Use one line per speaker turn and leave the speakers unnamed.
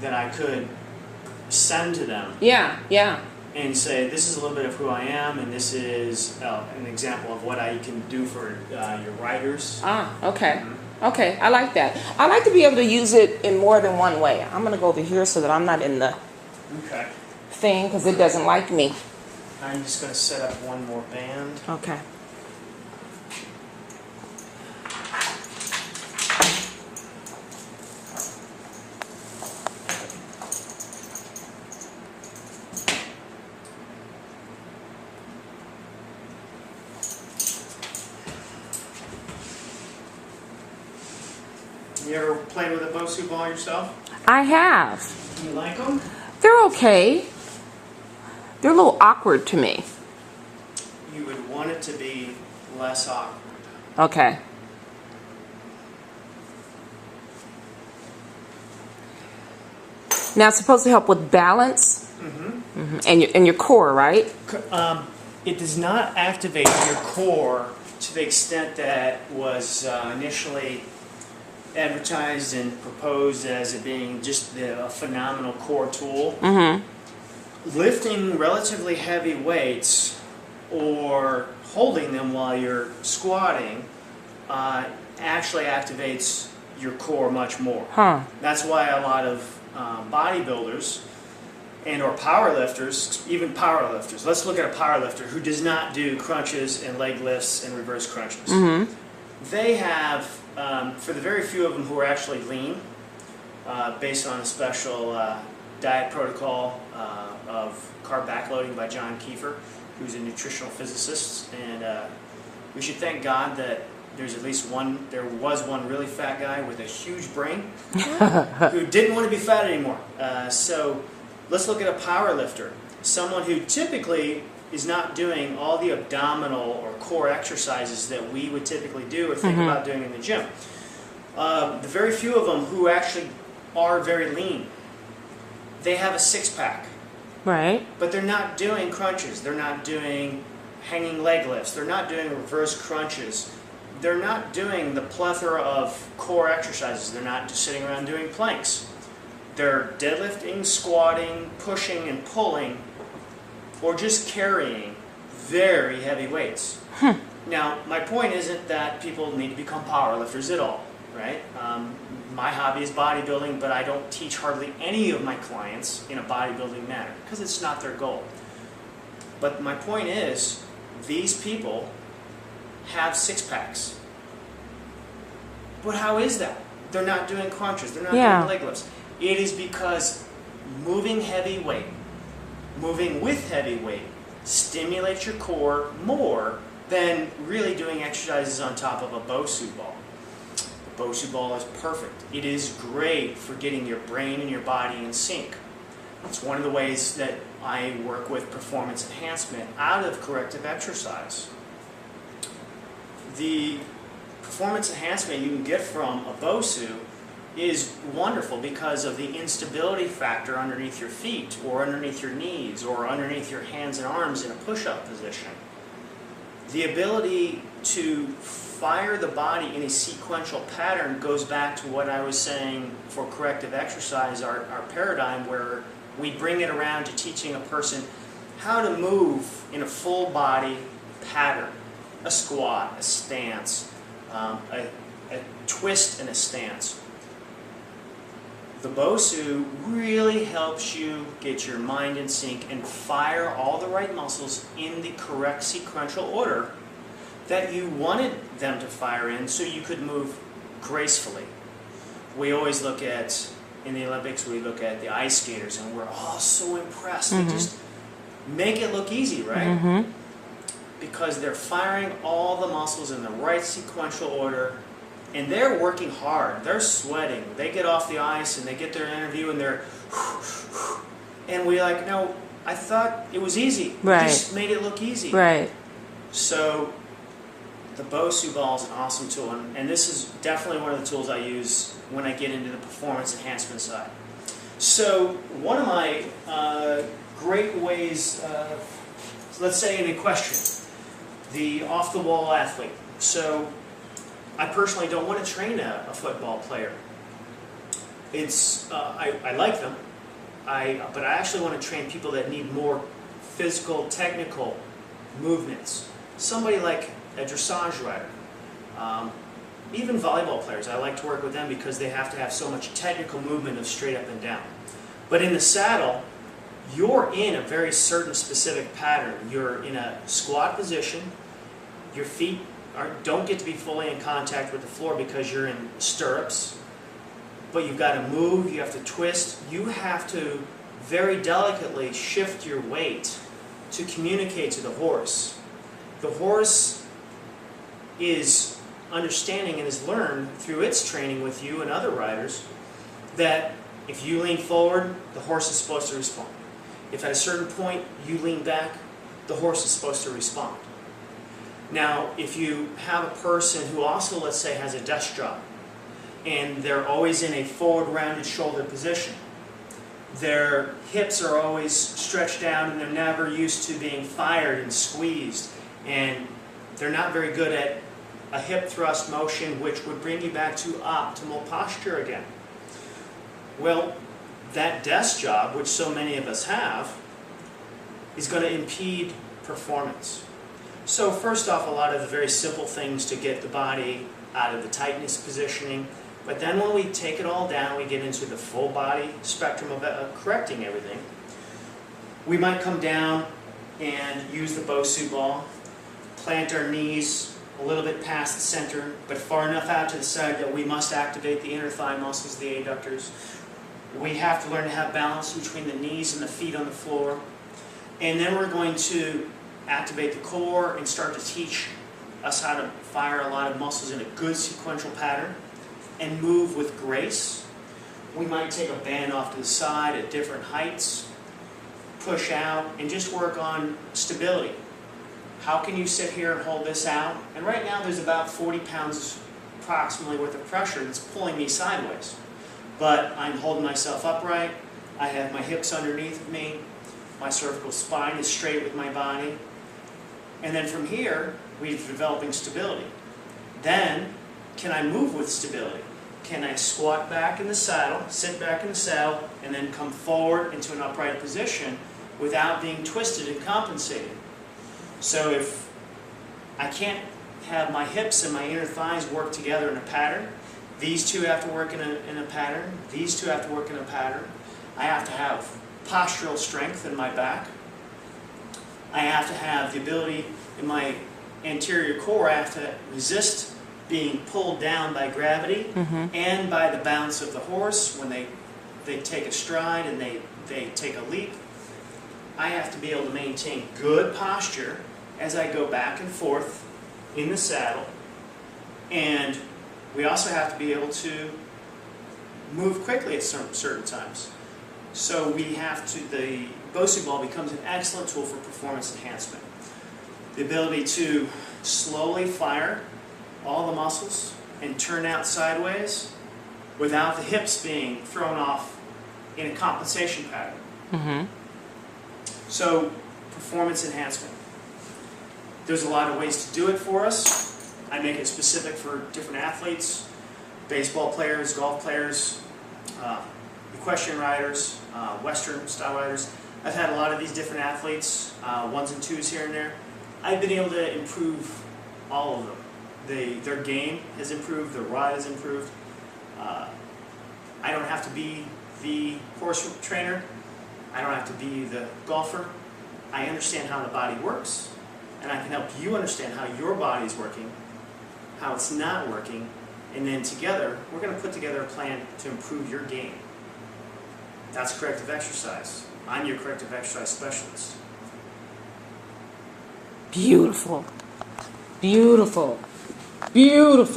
that I could send to them.
Yeah, yeah.
And say, this is a little bit of who I am, and this is an example of what I can do for your writers.
Ah, okay. Okay, I like that. I like to be able to use it in more than one way. I'm going to go over here so that I'm not in the thing because it doesn't like me.
I'm just going to set up one more band.
Okay.
You ever played with a Bosu ball yourself?
I have.
Do you like them?
They're okay. They're a little awkward to me.
You would want it to be less awkward.
Okay. Now it's supposed to help with balance and your core, right?
It does not activate your core to the extent that was initially advertised and proposed as it being just a phenomenal core tool. Lifting relatively heavy weights or holding them while you're squatting actually activates your core much more. That's why a lot of bodybuilders and or powerlifters, even powerlifters, let's look at a powerlifter who does not do crunches and leg lifts and reverse crunches. They have, for the very few of them who are actually lean, based on a special diet protocol of carb backloading by John Kiefer, who's a nutritional physicist, and we should thank God that there's at least one, there was one really fat guy with a huge brain who didn't want to be fat anymore. So let's look at a power lifter, someone who typically is not doing all the abdominal or core exercises that we would typically do or think about doing in the gym. The very few of them who actually are very lean, they have a six-pack.
Right.
But they're not doing crunches. They're not doing hanging leg lifts. They're not doing reverse crunches. They're not doing the plethora of core exercises. They're not just sitting around doing planks. They're deadlifting, squatting, pushing, and pulling, or just carrying very heavy weights. Now, my point isn't that people need to become powerlifters at all, right? My hobby is bodybuilding, but I don't teach hardly any of my clients in a bodybuilding manner because it's not their goal. But my point is, these people have six-packs. But how is that? They're not doing crunches. They're not doing leg lifts. It is because moving heavy weight, moving with heavy weight, stimulates your core more than really doing exercises on top of a Bosu ball. The Bosu ball is perfect. It is great for getting your brain and your body in sync. It's one of the ways that I work with performance enhancement out of corrective exercise. The performance enhancement you can get from a Bosu is wonderful because of the instability factor underneath your feet or underneath your knees or underneath your hands and arms in a push-up position. The ability to fire the body in a sequential pattern goes back to what I was saying for corrective exercise, our paradigm where we bring it around to teaching a person how to move in a full body pattern. A squat, a stance, a twist and a stance. The Bosu really helps you get your mind in sync and fire all the right muscles in the correct sequential order that you wanted them to fire in so you could move gracefully. We always look at, in the Olympics, we look at the ice skaters and we're all so impressed. They just make it look easy, right? Because they're firing all the muscles in the right sequential order. And they're working hard. They're sweating. They get off the ice and they get their interview and they're, and we're like, no, I thought it was easy.
Right.
You just made it look easy.
Right.
So the Bosu ball is an awesome tool, and this is definitely one of the tools I use when I get into the performance enhancement side. So one of my great ways, let's say in equestrian, the off-the-wall athlete. So I personally don't want to train a football player. I like them, but I actually want to train people that need more physical, technical movements. Somebody like a dressage rider. Even volleyball players, I like to work with them because they have to have so much technical movement of straight up and down. But in the saddle, you're in a very certain specific pattern. You're in a squat position. Your feet don't get to be fully in contact with the floor because you're in stirrups. But you've got to move, you have to twist. You have to very delicately shift your weight to communicate to the horse. The horse is understanding and has learned through its training with you and other riders that if you lean forward, the horse is supposed to respond. If at a certain point you lean back, the horse is supposed to respond. Now, if you have a person who also, let's say, has a desk job, and they're always in a forward rounded shoulder position, their hips are always stretched down and they're never used to being fired and squeezed, and they're not very good at a hip thrust motion which would bring you back to optimal posture again. Well, that desk job, which so many of us have, is going to impede performance. So first off, a lot of the very simple things to get the body out of the tightness positioning, but then when we take it all down, we get into the full body spectrum of correcting everything. We might come down and use the Bosu ball, plant our knees a little bit past the center, but far enough out to the side that we must activate the inner thigh muscles, the adductors. We have to learn to have balance between the knees and the feet on the floor. And then we're going to activate the core and start to teach us how to fire a lot of muscles in a good sequential pattern and move with grace. We might take a band off to the side at different heights, push out, and just work on stability. How can you sit here and hold this out? And right now there's about 40 pounds approximately worth of pressure that's pulling me sideways. But I'm holding myself upright, I have my hips underneath of me, my cervical spine is straight with my body. And then from here, we're developing stability. Then, can I move with stability? Can I squat back in the saddle, sit back in the saddle, and then come forward into an upright position without being twisted and compensated? So if I can't have my hips and my inner thighs work together in a pattern, these two have to work in a pattern, these two have to work in a pattern. I have to have postural strength in my back. I have to have the ability in my anterior core, I have to resist being pulled down by gravity and by the bounce of the horse when they take a stride and they take a leap. I have to be able to maintain good posture as I go back and forth in the saddle, and we also have to be able to move quickly at certain times. So we have to, the Bosu ball becomes an excellent tool for performance enhancement. The ability to slowly fire all the muscles and turn out sideways without the hips being thrown off in a compensation pattern. So, performance enhancement. There's a lot of ways to do it for us. I make it specific for different athletes, baseball players, golf players, equestrian riders, Western style riders. I've had a lot of these different athletes, ones and twos here and there. I've been able to improve all of them. Their game has improved, their ride has improved. I don't have to be the horse trainer. I don't have to be the golfer. I understand how the body works, and I can help you understand how your body is working, how it's not working, and then together, we're going to put together a plan to improve your game. That's corrective exercise. I'm your corrective exercise specialist.
Beautiful. Beautiful. Beautiful.